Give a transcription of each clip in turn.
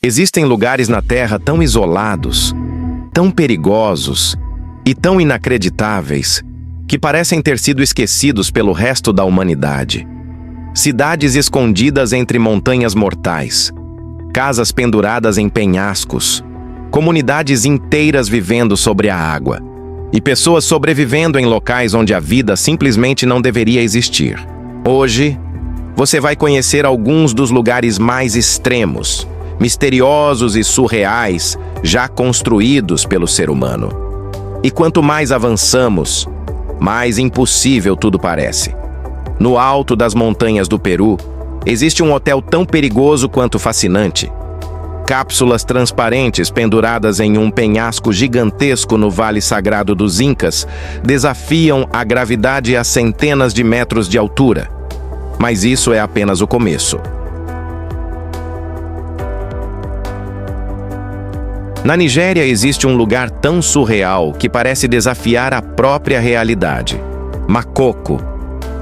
Existem lugares na Terra tão isolados, tão perigosos e tão inacreditáveis que parecem ter sido esquecidos pelo resto da humanidade. Cidades escondidas entre montanhas mortais, casas penduradas em penhascos, comunidades inteiras vivendo sobre a água e pessoas sobrevivendo em locais onde a vida simplesmente não deveria existir. Hoje, você vai conhecer alguns dos lugares mais extremos, misteriosos e surreais já construídos pelo ser humano. E quanto mais avançamos, mais impossível tudo parece. No alto das montanhas do Peru, existe um hotel tão perigoso quanto fascinante. Cápsulas transparentes penduradas em um penhasco gigantesco no Vale Sagrado dos Incas desafiam a gravidade a centenas de metros de altura. Mas isso é apenas o começo. Na Nigéria existe um lugar tão surreal que parece desafiar a própria realidade. Makoko,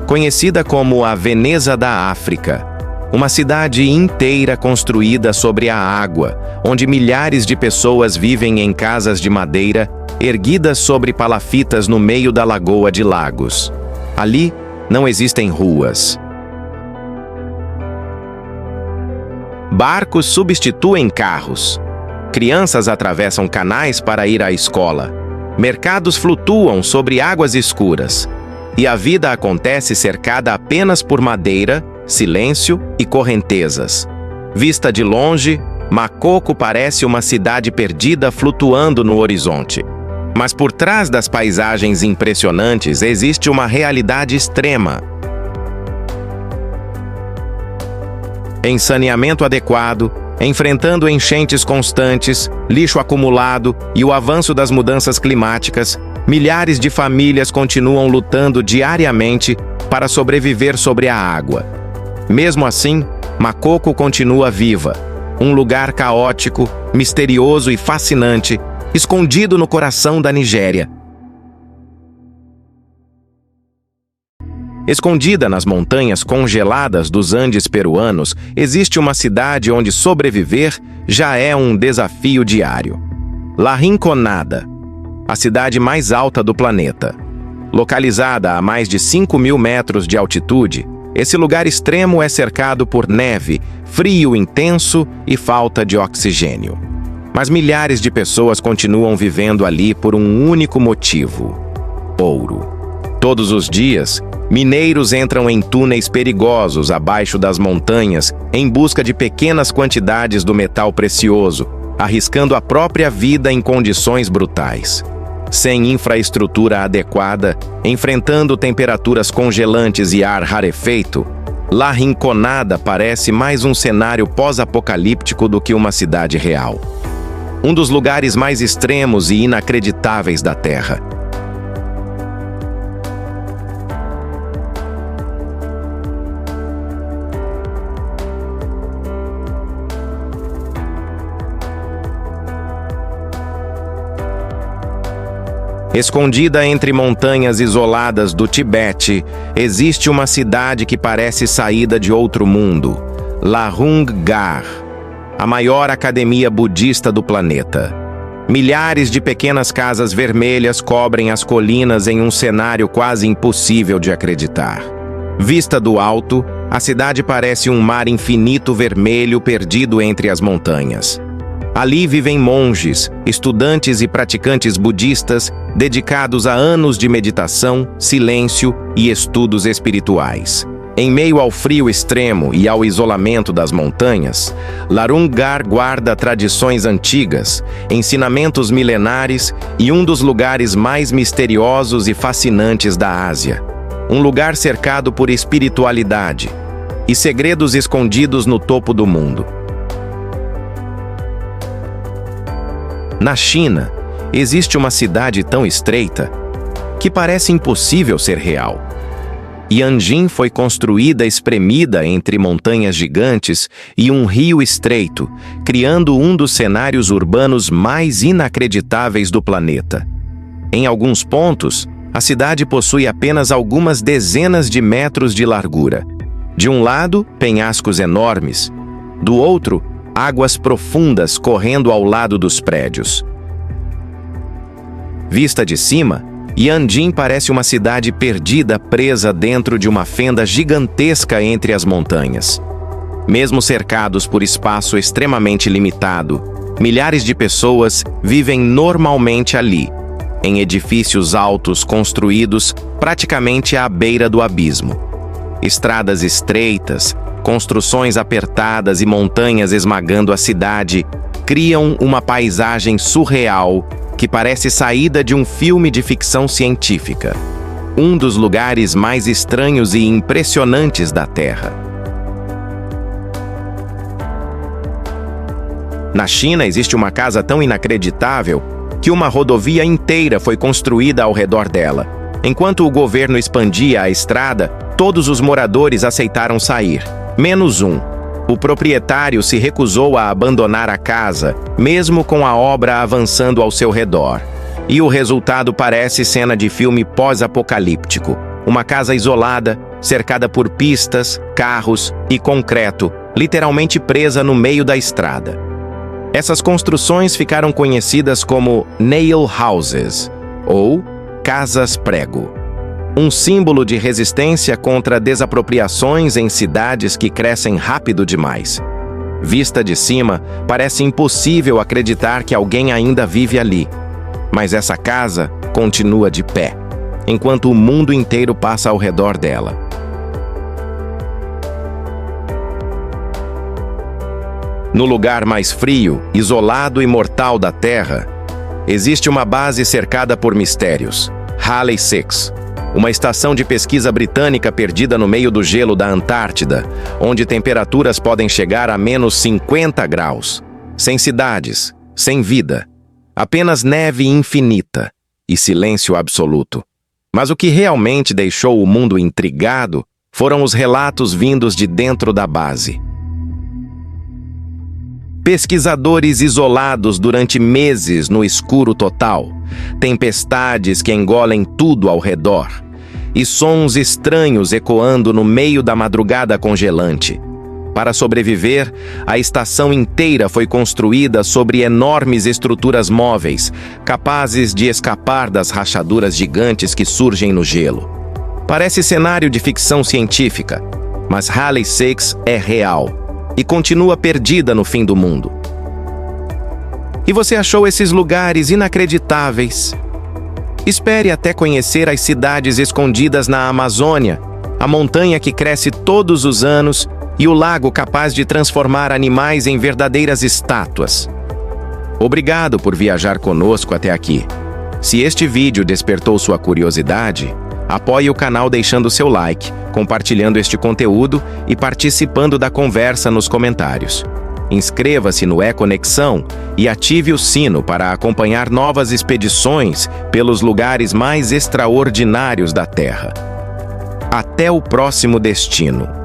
conhecida como a Veneza da África, uma cidade inteira construída sobre a água, onde milhares de pessoas vivem em casas de madeira erguidas sobre palafitas no meio da lagoa de Lagos. Ali não existem ruas. Barcos substituem carros. Crianças atravessam canais para ir à escola. Mercados flutuam sobre águas escuras. E a vida acontece cercada apenas por madeira, silêncio e correntezas. Vista de longe, Makoko parece uma cidade perdida flutuando no horizonte. Mas por trás das paisagens impressionantes existe uma realidade extrema. Em saneamento adequado, enfrentando enchentes constantes, lixo acumulado e o avanço das mudanças climáticas, milhares de famílias continuam lutando diariamente para sobreviver sobre a água. Mesmo assim, Makoko continua viva, um lugar caótico, misterioso e fascinante, escondido no coração da Nigéria. Escondida nas montanhas congeladas dos Andes peruanos, existe uma cidade onde sobreviver já é um desafio diário. La Rinconada, a cidade mais alta do planeta. Localizada a mais de 5.000 metros de altitude, esse lugar extremo é cercado por neve, frio intenso e falta de oxigênio. Mas milhares de pessoas continuam vivendo ali por um único motivo: ouro. Todos os dias, mineiros entram em túneis perigosos abaixo das montanhas em busca de pequenas quantidades do metal precioso, arriscando a própria vida em condições brutais. Sem infraestrutura adequada, enfrentando temperaturas congelantes e ar rarefeito, La Rinconada parece mais um cenário pós-apocalíptico do que uma cidade real. Um dos lugares mais extremos e inacreditáveis da Terra. Escondida entre montanhas isoladas do Tibete, existe uma cidade que parece saída de outro mundo, Larung-Gar, a maior academia budista do planeta. Milhares de pequenas casas vermelhas cobrem as colinas em um cenário quase impossível de acreditar. Vista do alto, a cidade parece um mar infinito vermelho perdido entre as montanhas. Ali vivem monges, estudantes e praticantes budistas dedicados a anos de meditação, silêncio e estudos espirituais. Em meio ao frio extremo e ao isolamento das montanhas, Larung-Gar guarda tradições antigas, ensinamentos milenares e um dos lugares mais misteriosos e fascinantes da Ásia. Um lugar cercado por espiritualidade e segredos escondidos no topo do mundo. Na China, existe uma cidade tão estreita que parece impossível ser real. Yanjin foi construída espremida entre montanhas gigantes e um rio estreito, criando um dos cenários urbanos mais inacreditáveis do planeta. Em alguns pontos, a cidade possui apenas algumas dezenas de metros de largura. De um lado, penhascos enormes. Do outro, águas profundas correndo ao lado dos prédios. Vista de cima, Yanjin parece uma cidade perdida presa dentro de uma fenda gigantesca entre as montanhas. Mesmo cercados por espaço extremamente limitado, milhares de pessoas vivem normalmente ali, em edifícios altos construídos praticamente à beira do abismo. Estradas estreitas, construções apertadas e montanhas esmagando a cidade criam uma paisagem surreal que parece saída de um filme de ficção científica. Um dos lugares mais estranhos e impressionantes da Terra. Na China existe uma casa tão inacreditável que uma rodovia inteira foi construída ao redor dela. Enquanto o governo expandia a estrada, todos os moradores aceitaram sair, menos um. O proprietário se recusou a abandonar a casa, mesmo com a obra avançando ao seu redor. E o resultado parece cena de filme pós-apocalíptico. Uma casa isolada, cercada por pistas, carros e concreto, literalmente presa no meio da estrada. Essas construções ficaram conhecidas como nail houses, ou casas-prego. Um símbolo de resistência contra desapropriações em cidades que crescem rápido demais. Vista de cima, parece impossível acreditar que alguém ainda vive ali. Mas essa casa continua de pé, enquanto o mundo inteiro passa ao redor dela. No lugar mais frio, isolado e mortal da Terra, existe uma base cercada por mistérios, Halley 6. Uma estação de pesquisa britânica perdida no meio do gelo da Antártida, onde temperaturas podem chegar a menos 50 graus. Sem cidades, sem vida. Apenas neve infinita e silêncio absoluto. Mas o que realmente deixou o mundo intrigado foram os relatos vindos de dentro da base. Pesquisadores isolados durante meses no escuro total, tempestades que engolem tudo ao redor, e sons estranhos ecoando no meio da madrugada congelante. Para sobreviver, a estação inteira foi construída sobre enormes estruturas móveis, capazes de escapar das rachaduras gigantes que surgem no gelo. Parece cenário de ficção científica, mas Halley 6 é real e continua perdida no fim do mundo. E você achou esses lugares inacreditáveis? Espere até conhecer as cidades escondidas na Amazônia, a montanha que cresce todos os anos e o lago capaz de transformar animais em verdadeiras estátuas. Obrigado por viajar conosco até aqui. Se este vídeo despertou sua curiosidade, apoie o canal deixando seu like, compartilhando este conteúdo e participando da conversa nos comentários. Inscreva-se no E-Conexão e ative o sino para acompanhar novas expedições pelos lugares mais extraordinários da Terra. Até o próximo destino.